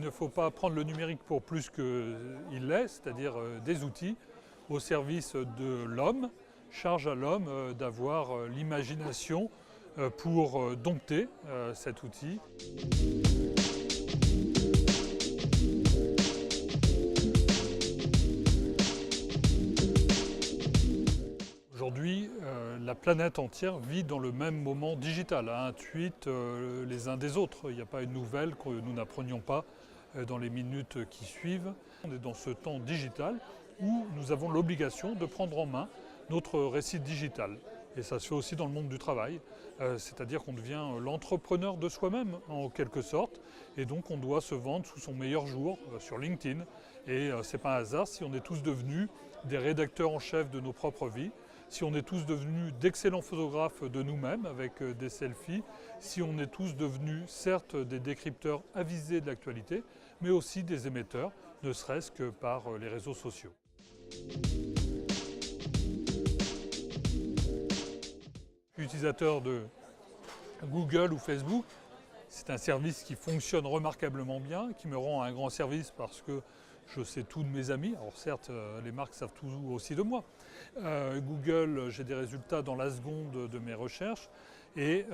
ne faut pas prendre le numérique pour plus qu'il l'est, c'est-à-dire des outils au service de l'homme. Charge à l'homme d'avoir l'imagination pour dompter cet outil. Aujourd'hui, la planète entière vit dans le même moment digital, à un tweet les uns des autres. Il n'y a pas une nouvelle que nous n'apprenions pas dans les minutes qui suivent. On est dans ce temps digital où nous avons l'obligation de prendre en main notre récit digital. Et ça se fait aussi dans le monde du travail, c'est-à-dire qu'on devient l'entrepreneur de soi-même en quelque sorte, et donc on doit se vendre sous son meilleur jour sur LinkedIn. Et c'est pas un hasard si on est tous devenus des rédacteurs en chef de nos propres vies, si on est tous devenus d'excellents photographes de nous-mêmes avec des selfies, si on est tous devenus certes des décrypteurs avisés de l'actualité, mais aussi des émetteurs, ne serait-ce que par les réseaux sociaux. Utilisateur de Google ou Facebook, c'est un service qui fonctionne remarquablement bien, qui me rend un grand service parce que je sais tout de mes amis. Alors certes, les marques savent tout aussi de moi. Google, j'ai des résultats dans la seconde de mes recherches et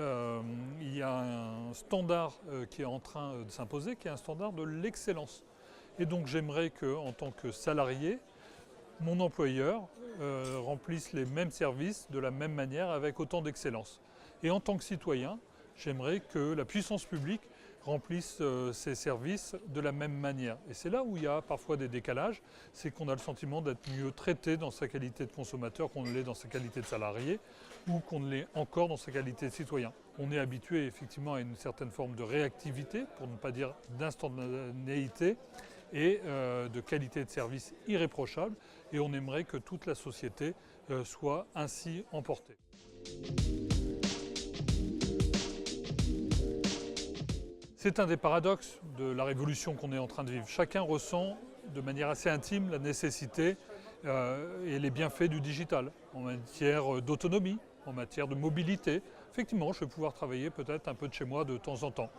il y a un standard qui est en train de s'imposer, qui est un standard de l'excellence. Et donc j'aimerais qu'en tant que salarié, mon employeur remplisse les mêmes services de la même manière avec autant d'excellence. Et en tant que citoyen, j'aimerais que la puissance publique remplisse ces services de la même manière. Et c'est là où il y a parfois des décalages, c'est qu'on a le sentiment d'être mieux traité dans sa qualité de consommateur qu'on ne l'est dans sa qualité de salarié ou qu'on ne l'est encore dans sa qualité de citoyen. On est habitué effectivement à une certaine forme de réactivité, pour ne pas dire d'instantanéité, et de qualité de service irréprochable, et on aimerait que toute la société soit ainsi emportée. C'est un des paradoxes de la révolution qu'on est en train de vivre. Chacun ressent de manière assez intime la nécessité et les bienfaits du digital en matière d'autonomie, en matière de mobilité. Effectivement, je vais pouvoir travailler peut-être un peu de chez moi de temps en temps.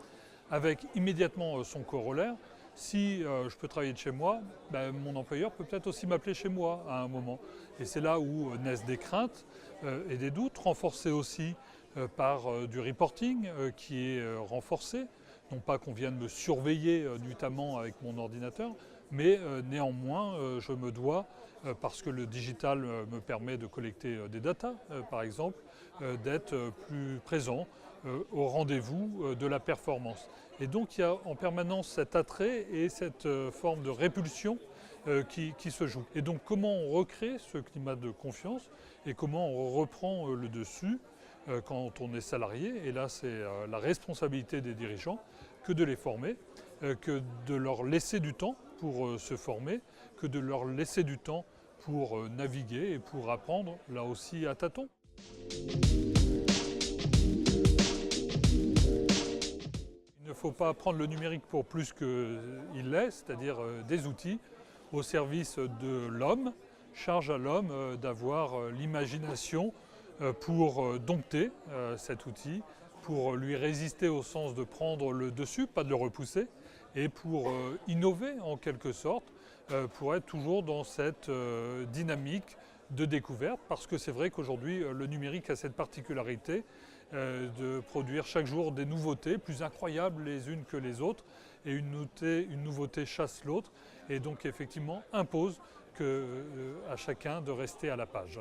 Avec immédiatement son corollaire, si je peux travailler de chez moi, mon employeur peut peut-être aussi m'appeler chez moi à un moment. Et c'est là où naissent des craintes et des doutes, renforcés aussi par du reporting qui est renforcé. Non pas qu'on vienne me surveiller nuitamment avec mon ordinateur, mais néanmoins je me dois, parce que le digital me permet de collecter des datas par exemple, d'être plus présent au rendez-vous de la performance. Et donc il y a en permanence cet attrait et cette forme de répulsion qui se joue. Et donc comment on recrée ce climat de confiance et comment on reprend le dessus quand on est salarié, et là c'est la responsabilité des dirigeants, que de les former, que de leur laisser du temps pour se former, que de leur laisser du temps pour naviguer et pour apprendre, là aussi à tâtons. Il ne faut pas prendre le numérique pour plus qu'il l'est, c'est-à-dire des outils au service de l'homme, charge à l'homme d'avoir l'imagination pour dompter cet outil, pour lui résister au sens de prendre le dessus, pas de le repousser, et pour innover en quelque sorte, pour être toujours dans cette dynamique de découverte, parce que c'est vrai qu'aujourd'hui le numérique a cette particularité de produire chaque jour des nouveautés plus incroyables les unes que les autres, et une nouveauté chasse l'autre, et donc effectivement impose à chacun de rester à la page.